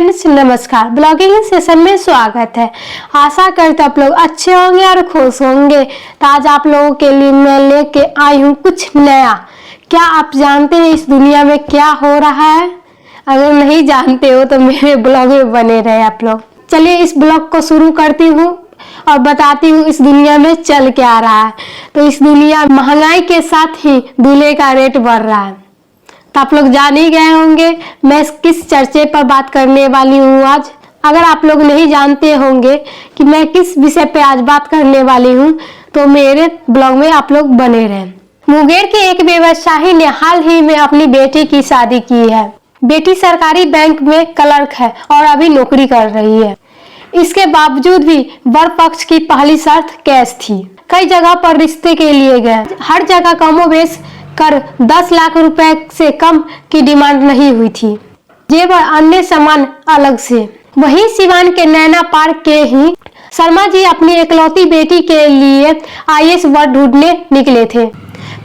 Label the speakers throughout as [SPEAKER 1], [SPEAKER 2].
[SPEAKER 1] Friends, नमस्कार। Blogging session में स्वागत है। आशा करते आप लोग अच्छे होंगे और खुश होंगे। तो आज आप लोगों के लिए मैं लेके आई हूँ कुछ नया। क्या आप जानते हैं इस दुनिया में क्या हो रहा है? अगर नहीं जानते हो तो मेरे ब्लॉग में बने रहे आप लोग। चलिए इस ब्लॉग को शुरू करती हूँ और बताती हूँ इस दुनिया में चल क्या रहा है। तो इस दुनिया महंगाई के साथ ही दूल्हे का रेट बढ़ रहा है। तो आप लोग जान ही गए होंगे मैं किस चर्चे पर बात करने वाली हूँ आज। अगर आप लोग नहीं जानते होंगे कि मैं किस विषय पे आज बात करने वाली हूँ तो मेरे ब्लॉग में आप लोग बने रहें। मुंगेर के एक व्यवसायी ने हाल ही में अपनी बेटी की शादी की है। बेटी सरकारी बैंक में क्लर्क है और अभी नौकरी कर रही है। इसके बावजूद भी वर पक्ष की पहली शर्त कैश थी। कई जगह पर रिश्ते के लिए गए, हर जगह कमोबेश कर 10 लाख रुपए से कम की डिमांड नहीं हुई थी। जेवर अन्य सामान अलग से। वहीं सिवान के नैना पार्क के ही शर्मा जी अपनी इकलौती बेटी के लिए आईएएस वर ढूंढने निकले थे।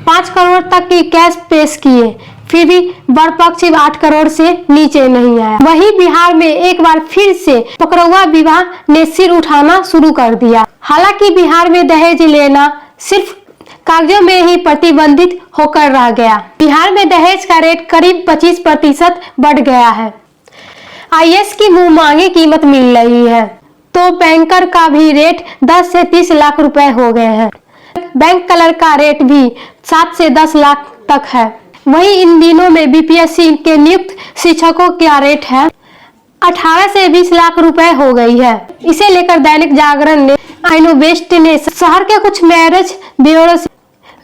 [SPEAKER 1] 5 करोड़ तक की कैश पेश किए, फिर भी वर पक्ष 8 करोड़ से नीचे नहीं आया। वहीं बिहार में एक बार फिर से पकड़ुआ विवाह ने सिर उठाना शुरू कर दिया। हालांकि बिहार में दहेज लेना सिर्फ कागजों में ही प्रतिबंधित होकर रह गया। बिहार में दहेज का रेट करीब 25% बढ़ गया है। आईएएस की मुंह मांगी कीमत मिल रही है तो बैंकर का भी रेट 10 से 30 लाख रुपए हो गए हैं। बैंक क्लर्क का रेट भी 7 से 10 लाख तक है। वहीं इन दिनों में बीपीएससी के नियुक्त शिक्षकों का रेट है 18 से 20 लाख रुपए हो गई है। इसे लेकर दैनिक जागरण ने आइनोवेस्ट ने शहर के कुछ मैरिज ब्यूरो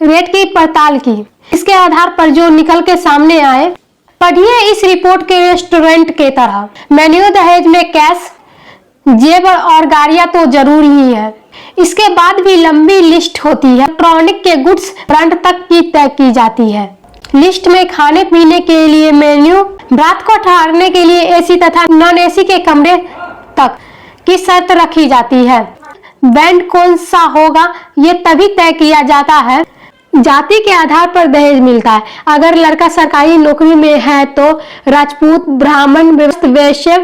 [SPEAKER 1] रेट की पड़ताल की। इसके आधार पर जो निकल के सामने आए, पढ़िए इस रिपोर्ट के रेस्टोरेंट के तरह। मेन्यू दहेज में कैश, जेवर और गाड़ियां तो जरूर ही है। इसके बाद भी लंबी लिस्ट होती है। इलेक्ट्रॉनिक के गुड्स ब्रांड तक की तय की जाती है। लिस्ट में खाने पीने के लिए मेन्यू, रात को ठहरने के लिए एसी तथा नॉन एसी के कमरे तक की शर्त रखी जाती है। बैंड कौन सा होगा ये तभी तय किया जाता है। जाति के आधार पर दहेज मिलता है। अगर लड़का सरकारी नौकरी में है तो राजपूत, ब्राह्मण, वैश्य।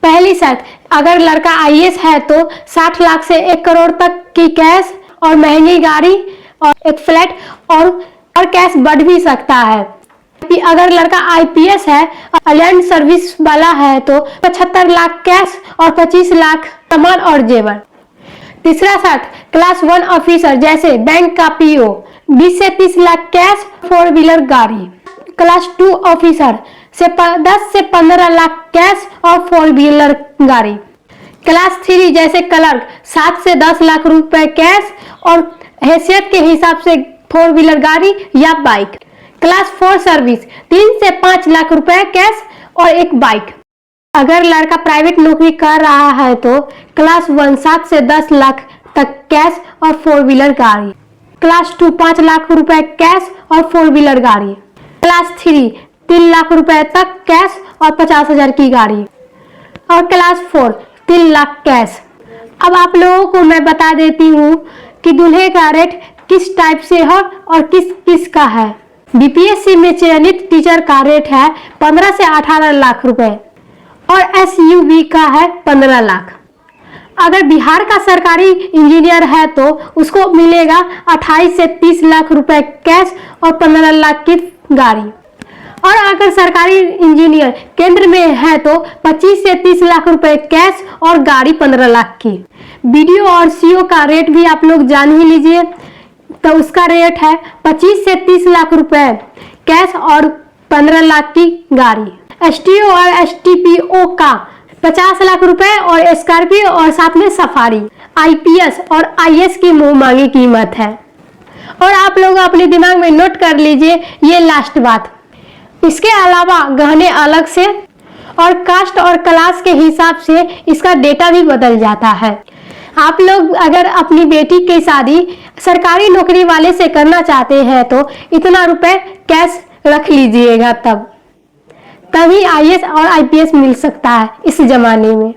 [SPEAKER 1] पहली शर्त, अगर लड़का आईएएस है तो 60 लाख से 1 करोड़ तक की कैश और महंगी गाड़ी और एक फ्लैट और कैश बढ़ भी सकता है। अगर लड़का आईपीएस है और लैंड सर्विस वाला है तो 75 लाख कैश और 25 लाख सामान और जेवर। तीसरा शर्त, क्लास 1 ऑफिसर जैसे बैंक का पीओ 20 से 30 लाख कैश, 4 व्हीलर गाड़ी। क्लास 2 ऑफिसर से 10 से 15 लाख कैश और 4 व्हीलर गाड़ी। क्लास 3 जैसे क्लर्क 7 से 10 लाख रुपए कैश और हैसियत के हिसाब से 4 व्हीलर गाड़ी या बाइक। क्लास 4 सर्विस 3 से 5 लाख रुपए कैश और एक बाइक। अगर लड़का प्राइवेट नौकरी कर रहा है तो क्लास 1 7 से 10 लाख तक कैश और 4 व्हीलर गाड़ी। क्लास 2 5 लाख रुपए कैश और 4 व्हीलर गाड़ी। क्लास 3 3 लाख रुपए तक कैश और 50,000 की गाड़ी। और क्लास 4 3 लाख कैश। अब आप लोगों को मैं बता देती हूँ कि दूल्हे का रेट किस टाइप से है और किस किस का है। बीपीएससी में चयनित टीचर का रेट है 15 से 18 लाख रुपए और एसयूबी का है 15 लाख। अगर बिहार का सरकारी इंजीनियर है तो उसको मिलेगा 28 से 30 लाख रुपए कैश और 15 लाख की गाड़ी। और अगर सरकारी इंजीनियर केंद्र में है तो 25 से 30 लाख रुपए कैश और गाड़ी 15 लाख की। बीडीओ और सीओ का रेट भी आप लोग जान ही लीजिए। तो उसका रेट है 25 से 30 लाख रुपए कैश और 15 लाख की गाड़ी। एसटीओ और एसटीपीओ का 50 लाख रुपए और स्कॉर्पियो और साथ में सफारी। आईपीएस और आईएएस की मुंह मांगी कीमत है। और आप लोग अपने दिमाग में नोट कर लीजिए ये लास्ट बात। इसके अलावा गहने अलग से और कास्ट और क्लास के हिसाब से इसका डेटा भी बदल जाता है। आप लोग अगर अपनी बेटी की शादी सरकारी नौकरी वाले से करना चाहते हैं तो इतना रुपए कैश रख लीजिएगा, तभी आईएएस और आईपीएस मिल सकता है इस जमाने में।